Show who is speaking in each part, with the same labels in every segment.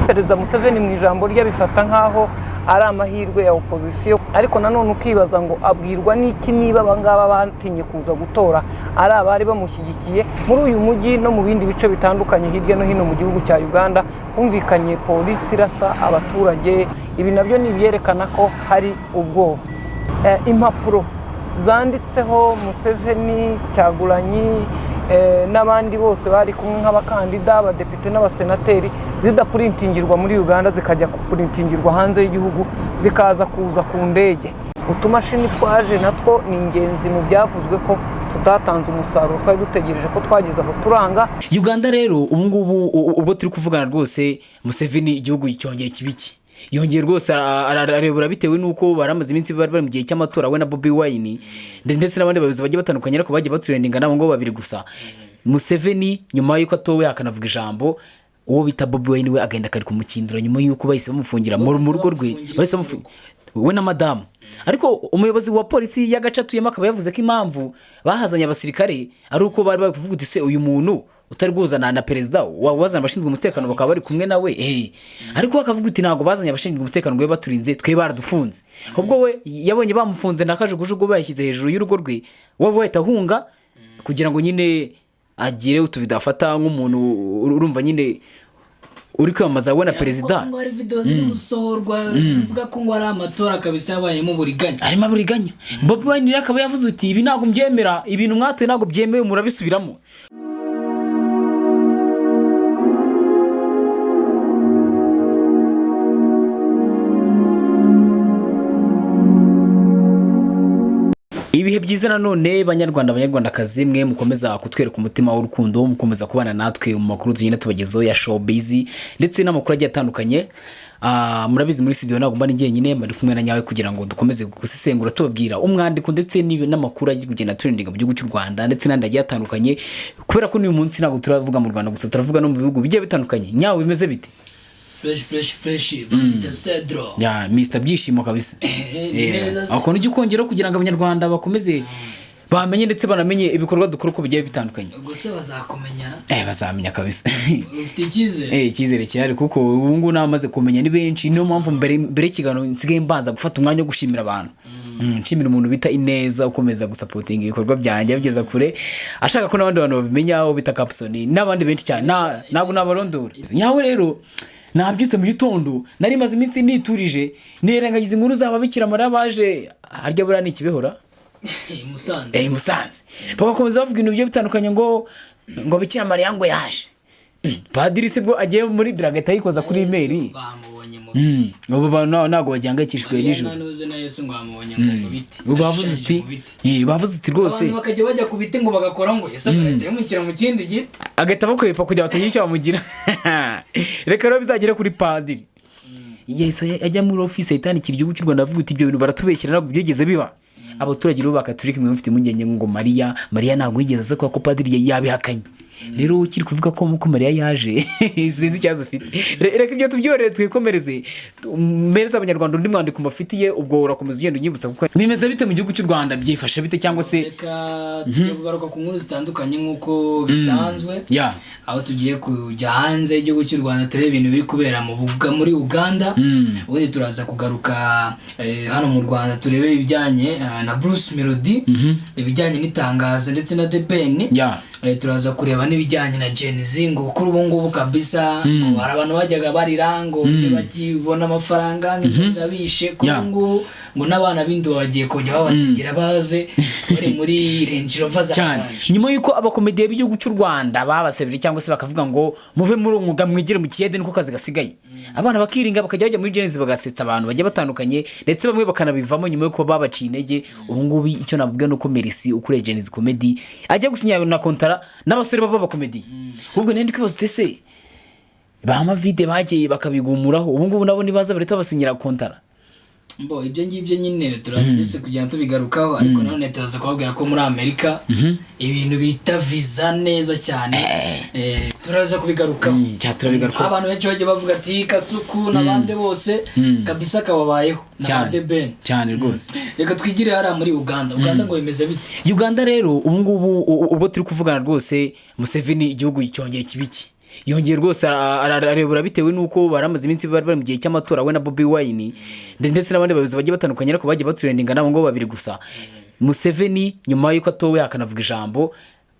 Speaker 1: Perezida Museveni mu ijambo rye bifata nkaho ari amahirwe ya opposition, ariko nanone ukibaza ngo abwirwa n'iki niba abangaba batinye kuza gutora ari abari bamushyigikiye. Muri uyu mujyi no mu bindi bice bitandukanye hirya no hino mu gihugu cya Uganda humvikanye polisi irasa abaturage. Ibi nabyo ni byerekana ko hari ubwoba. Impapuro zanditseho Museveni, Kyagulanyi n'abandi bose bari kumwe nk'abakandida, abadepite n'abasenateri zidapurintingirwa muri Uganda zikajya kupurintingirwa hanze y'igihugu, zikaza kuza ku ndege. Utumashini twaje natwo ni ingenzi mu byavuzwe ko tutatanze umusaruro twari dutegereje ko twagize aho turanga.
Speaker 2: Uganda rero ubu ngubu ubwo turi kuvugana rwose Museveni igihugu cyongeye kibiki, yongeye rwose ararebura bitewe nuko baramaze iminsi bari mu gihe cy'amatora we na Bobi Wine ndetse n'abandi bayobozi bagiye batandukanye ariko bagiye baturendinga nabo ngo babiri gusa. Museveni nyuma yuko atowe akanavuga ijambo, uwo bita Bobi Wine we agenda kari kumukindura nyuma yuko bahise bamufungira mu rugo rwe, bahise bamufungira we na madamu. Ariko umuyobozi wa polisi y'agace atuyemo akaba yavuze ko impamvu bahazanye abasirikare ari uko bari bavuga uti se uyu muntu utari guzana na perezida wazana abashinzwe umutekano bakaba bari kumwe nawe ariko akavuga uti ntago bazanye abashinzwe umutekano ngo baturinze twe baradufunze. Ubwo we yabonye bamufunze nakajugujugu bayishyize hejuru y'urugo rwe, wowe wahita hunga kugira ngo nyine agire utuvido afata nk'umuntu urumva nyine uri kwamaza we na perezida.
Speaker 3: Ngo hari video ziri gusohorwa zivuga ko ngo ari amatora kabisa yabayemo buriganya,
Speaker 2: arimo buriganya. Bobi Wine akaba yavuze uti ibi ntago mbyemera, ibintu mwatoye ntago byemewe murabisubiramo. Ibihe byiza nanone banyarwandakazi mwe mukomeza kutwereka umutima w'urukundo, mukomeza kubana natwe mu makuru tugenda tubagezaho ya showbiz ndetse n'amakuru agiye atandukanye. Murabizi muri studio ntabwo mba njye nyine bari kumwe na nyawe kugira ngo dukomeze gusesengura tubabwira umwandiko ndetse n'amakuru agiye kugenda trending mu gihugu cy'u Rwanda ndetse n'andi agiye atandukanye, kubera ko uyu munsi ntabwo turavuga mu Rwanda gusa, turavuga no mu bihugu bigiye bitandukanye. Nyawe bimeze bite?
Speaker 3: Fresh Cedro
Speaker 2: ya Mr Byishimo kabisa. Akono gikongera kugira ngo abanyarwanda bakomeze bamenye ndetse banamenye ibikorwa dukora uko bigiye bitandukanye.
Speaker 3: Gusa bazakumenyana
Speaker 2: bazamenya kabisa.
Speaker 3: Ufite icyizere?
Speaker 2: Icyizere cyari kuko ubu ngubu namaze kumenya ni benshi, niyo mpamvu mbere kigano nsigaye mbanza gufata umwanya wo gushimira abantu. Nshimira umuntu bita Ineza ukomeza gusupporting ibikorwa byanjye bigeza kure, ashaka ko n'abandi bantu babimenya, aho bita Capson n'abandi benshi cyane ntabwo nabarondora. Nyawe rero nabyutse mu gitondo nari maze iminsi niturije nirengagiza inkuru z'ababikira Mariya baje harya bura ni Kibehora Musanze bagakomeza bavuga ibintu bigiye bitandukanye ngo Bikira Mariya ngo yaje. Padiri se bwo agiye muri Bragata yikoza kuri email ubu ntago bajyangakishwe nijoro. Bavuze uti rwose
Speaker 3: abantu bakajya bajya ku biti ngo bagakora ngo Yesu agahita yamukira mu kindi giti
Speaker 2: agahita bakwepa kugira batanyisha bamugira. Reka rero bizagere kuri Padiri Yesu ajya muri office itandikira igihugu cy'u Rwanda avuga uti ibyo bintu baratubeshyira ntabwo byigeze biba. Abaturage rero bakaturika imwe mufite impungenge ngo Mariya ntabwo yigeze aza kwa ko Padiri yabihakanye. Rero ukiri kuvuga ko muko Mariya yaje sinzi cyazo ufite. Reka ibyo tubyorere twikomereze mereza abanyarwanda undi mwandiko mbafitiye, ubwo urakomeza ugenda unyibutsa kuko bimeze bite mu gihugu cy'u Rwanda, byifasha bite cyangwa se
Speaker 3: reka tugiye kugaruka ku nkuru zitandukanye nk'uko bisanzwe. Aho tugiye kujya hanze y'igihugu cy'u Rwanda turebe ibintu biri kubera muri Uganda. Ubundi turaza kugaruka hano mu Rwanda turebe ibijyanye na Bruce Melody, ibijyanye n'itangazo ndetse na The Ben. Turaza kureba n'ibijyanye na Gen Z ngo kuri ubu ngubu kabisa ngo hari abantu bajyaga barira ngo bagibona amafaranga nk'inzira bishe kuri ubu ngubu ngo n'abana bindi bagiye kujya babategera baze bari muri Range Rover za
Speaker 2: nyuma yuko abakomediye b'igihugu cy'u Rwanda babasebye cyangwa se bakavuga ngo muve muri umwuga mwigire mu kiyede niko kazi gasigaye. Abana bakiringa bakajya bajya muri Gen Z bagasetsa abantu bagiye batandukanye ndetse bamwe bakanabivamo nyuma yuko babaciye intege. Ubu ngubu icyo navuga nuko Merci ukure Gen Z comedy ajya gusinya na kontara n'abasore baba comedy. Ubwo nende kwibaza utese bahama vide bagiye bakabigumuraho, ubu ngubu nabo nibaza bareta basinyira kontara.
Speaker 3: Ibyo ngibyo nyine turazibise kujya tubigarukaho, ariko none turaza kubabwira ko muri Amerika ibintu bita visa neza cyane. Turaza kubigarukaho abantu benshi bagiye bavuga ati Kasuku n'abandi bose kabisa kababayeho
Speaker 2: cyane rwose.
Speaker 3: Reka twigire hari muri Uganda ngo bimeze bite?
Speaker 2: Uganda rero ubu ngubu ubwo turi kuvugana rwose Museveni igihugu cyongeye kibiki, yongeye rwose ararebura bitewe n'uko baramaze iminsi bari mu gihe cy'amatora we na Bobi Wine ndetse n'abandi bayobozi bagiye batandukanye ariko bagiye baturendinga nabo ngo babiri gusa. Museveni nyuma y'uko atowe akanavuga ijambo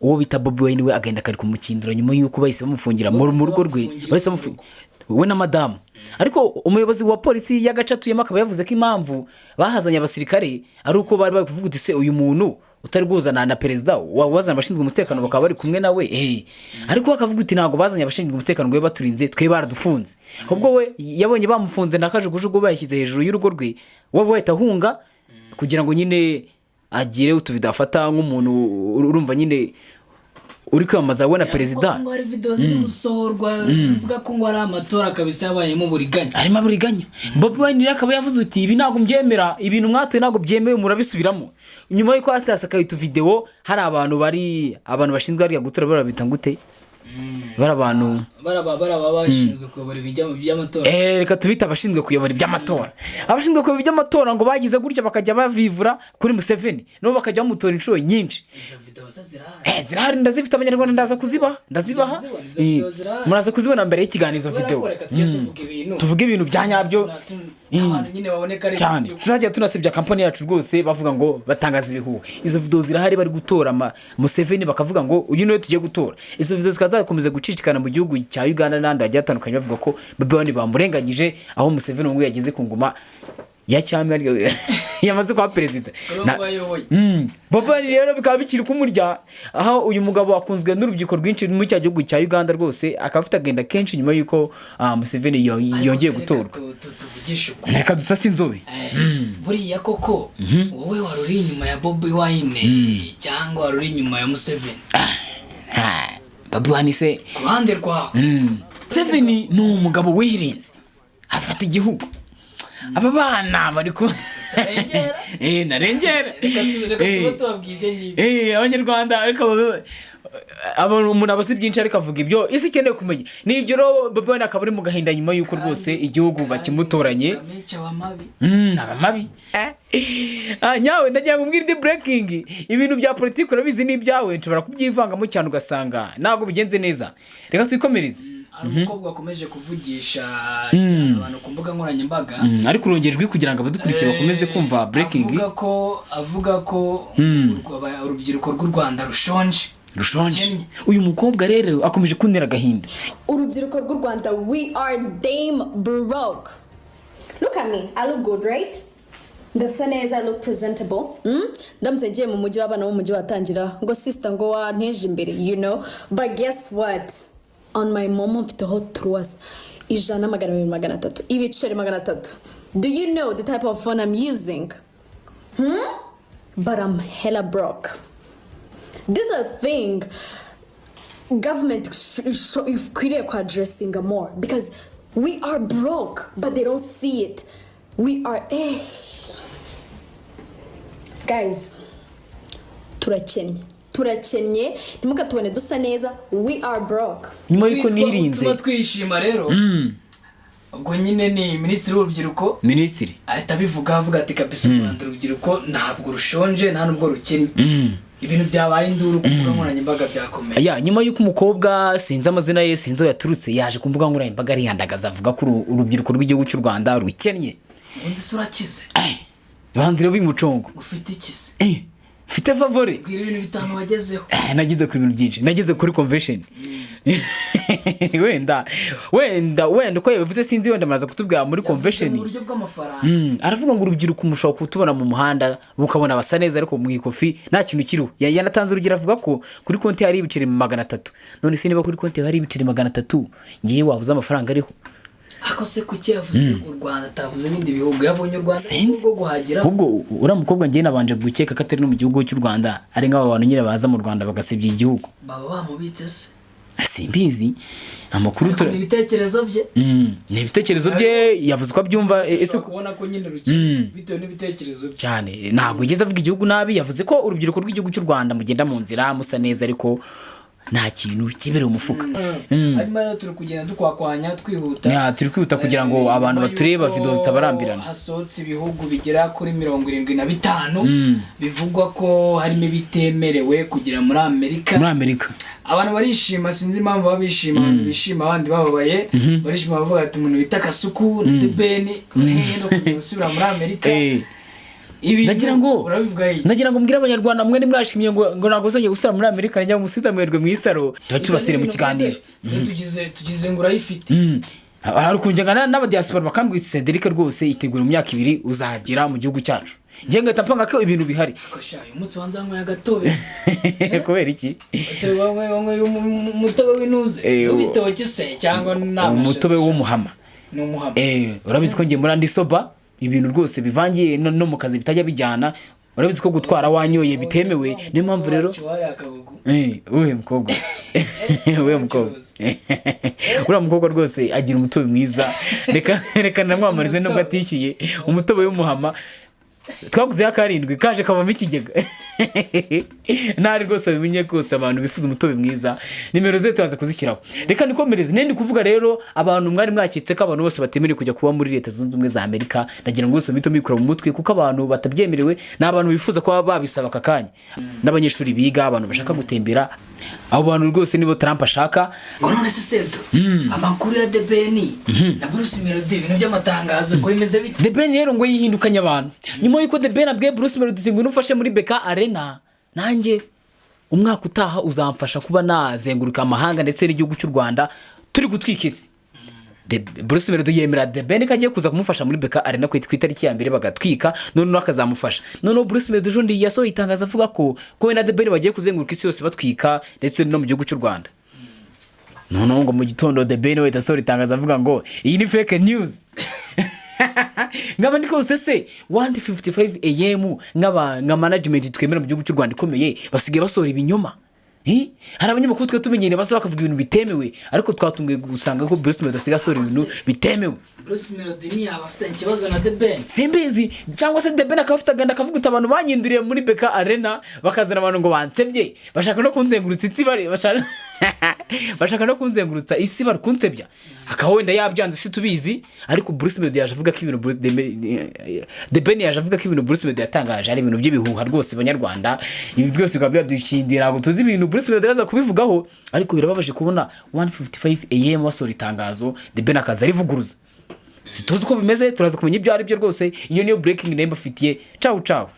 Speaker 2: uwo bita Bobi Wine we agenda kari kumukindura nyuma y'uko bahise bamufungira mu rugo rwe bahise bamufungira we na madamu. Ariko umuyobozi wa polisi y'agace atuyemo akaba yavuze ko impamvu bahazanye abasirikare ari uko bari bari kuvuga uti se uyu muntu utari guzana na perezida wazana abashinzwe umutekano bakaba bari kumwe nawe ariko akavuga uti ntago bazanye abashinzwe umutekano ngo baturinze twe baradufunze. Ubwo we yabonye bamufunze nakajugujugu bayishyize hejuru y'urugo rwe wowe wahita ahunga kugira ngo nyine agire utuvido afata nk'umuntu urumva nyine uri kwiyamamaza we na perezida.
Speaker 3: Ngo hari video ziri gusohorwa zivuga ko ngo ari amatora kabisa yabayemo buriganya.
Speaker 2: Arimo buriganya. Bobi Wine akaba yavuze uti ibi ntago mbyemera, ibintu mwatoye ntago byemewe murabisubiramo. Nyuma y'uko hasi akayitu video hari abantu bashinzwe ari gutora barabita ngute abantu
Speaker 3: bashinzwe kuyobora iby'amatora.
Speaker 2: Reka tubita abashinzwe kuyobora iby'amatora. Abashinzwe kuyobora iby'amatora ngo bagize gutya bakajya bavivura kuri Museveni no bakajya bamutora inshuro nyinshi.
Speaker 3: Izo video
Speaker 2: zirahari ndazifite abanyarwanda ndazibaha muraza kuzibona mbere y'ikiganiro video. Tuvuge ibintu bya nyabyo
Speaker 3: abantu nyine baboneka ari
Speaker 2: cyane tuzajya tunasebya kampani yacu rwose bavuga ngo batangaza ibihuha. Izo video zirahari bari gutora Museveni bakavuga ngo uyu niwe tugiye gutora. Izo video zikazakomeza gucicikana mu gihugu cya Uganda n'andi hagiye hatandukanye bavuga ko Bobi Wine bamurenganyije aho Museveni ngo yageze ku ngoma ya cyami yamaze kwa perezida. Bobi Wine rero bikaba bikiri kumurya aho uyu mugabo akunzwe n'urubyiruko rwinshi mu cya gihugu cya Uganda rwose akaba afite agenda kenshi nyuma y'uko Museveni yongeye gutorwa. Reka dusase inzobe
Speaker 3: buriya koko wowe wari uri inyuma ya Bobi Wine cyangwa wari uri inyuma ya Museveni?
Speaker 2: Bobi Wine se
Speaker 3: kuruhande rwawe
Speaker 2: Museveni ni umugabo wirinze afata igihugu. Aba bana bari ko narengera
Speaker 3: reka tubabwije ngibi
Speaker 2: abanyarwanda ariko umuntu abasi byinshi ariko avuga ibyo isi ikeneye kumenya nibyo ro Bobi Wine akaba ari mu gahinda nyuma y'uko rwose igihugu bakimutoranye abamabi nyawe ndagira ngo mbwire breaking ibintu bya politiki urabizi n'ibyawe nshobora kubyivangamo cyane ugasanga ntago bigenze neza. Reka twikomereze.
Speaker 3: Umukobwa akomeje kuvugisha cyane abantu ku mbuga nkoranyambaga
Speaker 2: ariko urongejwe kugira ngo abadukurikiye bakomeze kumva breaking.
Speaker 3: avuga ko urubyiruko rw'u Rwanda rushonje.
Speaker 2: Uyu mukobwa rero akomeje kuntera agahinda.
Speaker 4: Urubyiruko rw'u Rwanda, we are damn broke. Look at me, I look good, right? Ndasa neza, I look presentable. Ndamutse ngiye mu mujyi w'abana b'umujyi watangira ngo sister ngo wanteje imbere, you know, but guess what? On my mom mfite ho truas ijana magana 200 ibiceri 300. Do you know the type of phone I'm using? But I'm hella broke. This is a thing government if create addressing more because we are broke but they don't see it. We are guys turakennye nimuka tubone dusa neza, we are broke.
Speaker 2: Nyuma yuko nirinze
Speaker 3: twishima rero ubwo nyine ni minisitiri w'urubyiruko ahita bivuga avuga ati kabisa u Rwanda urubyiruko ntabwo rushonje nta nubwo rukennye. Ibintu byabaye induru ku mbuga nkoranyambaga byakomeye.
Speaker 2: Nyuma y'uko umukobwa sinzi amazina ye sinzi yaturutse yaje ku mbuga nkoranyambaga ariyandagaza avuga ko urubyiruko rw'igihugu cy'u Rwanda rukennye.
Speaker 3: Ubundi surakize
Speaker 2: banzira bimucongo
Speaker 3: ufite ikize
Speaker 2: mfite favori
Speaker 3: bwira ibintu bitanu wagezeho.
Speaker 2: Nagize kuri ibintu byinshi, nagize kuri convention wenda uko yabivuze sinzi wenda maza kutubwira muri convention
Speaker 3: mu buryo bw'amafaranga.
Speaker 2: Aravuga ngo urubyiruko mushaka kutubona mu muhanda bukabona basa neza ariko mu ikofi nta kintu kiriho. Yanatanze urugero avuga ko kuri konti hari ibiceri 300. None se niba kuri konti hari ibiceri 300 ngiye wabuze amafaranga ariho
Speaker 3: ako se kuki yavuze u Rwanda atavuze ibindi bihugu yabonye u Rwanda bwo guhagira.
Speaker 2: Ubwo uriya mukobwa ngiye nabanje gukeka ko atari no mu gihugu cy'u Rwanda ari nk'aba bantu nyine baza mu Rwanda bagasebya igihugu.
Speaker 3: Baba bamubitse se
Speaker 2: simbizi amakuru
Speaker 3: ni ibitekerezo bye.
Speaker 2: Ni ibitekerezo bye yavuze ko abyumva
Speaker 3: ese kubona ko nyine rukiri bitewe n'ibitekerezo bye
Speaker 2: cyane. Ntabwo yigeze avuga igihugu nabi, yavuze ko urubyiruko rw'igihugu cy'u Rwanda mugenda mu nzira musa neza ariko nta kintu kibereye umufuka.
Speaker 3: Hanyuma rero turi kugenda dukwakwanya twihuta.
Speaker 2: Turi kwihuta kugira ngo abantu batureba video zitabarambirana.
Speaker 3: Hasohotse ibihugu bigera kuri 75 bivugwa ko harimo bitemerewe kugira muri Amerika. Abantu barishima, sinzi impamvu babishima, bishima abandi bababaye, barishima bavuga ati umuntu bita Kasuku na The Ben no gusubira muri Amerika.
Speaker 2: Ndagira ngo mbwira abanyarwanda mwe nimwashimye ngo nagozonye gusura muri Amerika njya musita mwerwe mu isaro tubasire mu kiganiro.
Speaker 3: Tugize ngo urayifite.
Speaker 2: Hari kunjyana n'aba diaspora bakambwitse Cedric rwose itegura mu myaka 2 uzagera mu gihugu cyacu. Ngiye ngahita mpanga ko ibintu bihari.
Speaker 3: Kosha umunsi wanzanywe agatobe.
Speaker 2: Kubera iki?
Speaker 3: Umutobe w'inuze. Ubitoke se cyangwa n'amashaza.
Speaker 2: Umutobe w'umuhama.
Speaker 3: N'umuhama.
Speaker 2: Urabizi ko ngiye muri andi soba ibintu rwose bivangiye no mu kazi bitajya bijyana. Urabizi ko gutwara wanyoye bitemewe, niyo mpamvu rero wewe mukobwa uriya mukobwa rwose agira umutobe mwiza, reka namwamarize nubwo atishyuye umutobe w'umuhama twaguze akarindwi kaje kavamo ikigega. Nari rwose bimenye kose abantu bifuza umutobe mwiza, nimero ze tuzaza kuzishyiraho. Reka nikomereze nendi kuvuga rero abantu mwari mwakitse ko abantu bose batemerewe kujya kuba muri Leta Zunze Ubumwe za Amerika. Ndagira ngo bose mikoro mu mutwe kuko abantu batabyemerewe n'abantu bifuza kuba babisaba akakanya, n'abanyeshuri biga, abantu bashaka gutembera. Abo bantu rwose nibo Trump ashaka.
Speaker 3: None se Cedro amakuru ya The Ben na Bruce Melody ibintu by'amatangazo ko bimeze bite?
Speaker 2: The Ben rero ngo yihindukanye abantu nyuma yuko The Ben abwiye Bruce Melody ngo nufashe muri BK Arena, nanjye umwaka utaha uzamfasha kuba nazenguruka amahanga ndetse n'igihugu cy'u Rwanda turi gutwika isi. Bruce Melody yemera The Ben kagiye kuza kumufasha muri BK Arena ku itariki ya 2 bagatwika, none akazamufasha. None Bruce Melody jondi yasohoye itangaza avuga ko we na The Ben bagiye kuzenguruka isi yose batwika ndetse no mu gihugu cy'u Rwanda. None ngo mu gitondo The Ben we yasohoye itangaza avuga ngo iyi ni fake news. Ngaba ndiko se 1:55 AM nka management twemera mu gihugu cy'u Rwanda ikomeye basigaye basohora ibinyoma. Hari abanyamakuru twe tumenyere basa bakavuga ibintu bitemewe, ariko twatunguye gusanga ko Bruce Melody asigaye asohora ibintu bitemewe.
Speaker 3: Bruce Melody ni abafite ikibazo na The Ben.
Speaker 2: Simbizi cyangwa se The Ben akafite aganda akavuga abantu banyinduriye muri BK Arena bakazana abantu ngo bansebye bashaka no kunzengurutsa isi bashaka no kunzengurutsa isi bari kunsebya akawenda yabyanze si tubizi, ariko Bruce Melody yaje avuga ko ibintu The Ben yaje avuga ko ibintu Bruce Melody yatangaje ari ibintu by'ibihuha rwose abanyarwanda. Ibi byose bikaba byadushyindira ngo tuzi ibintu Bruce Melody araza kubivugaho, ariko birababaje kubona 1:55 AM wasora itangazo The Ben akaza rivuguruza. Situzi ko bimeze, turaza kumenya ibyo ari byo rwose. Iyo niyo breaking name bafitiye. Ciao ciao.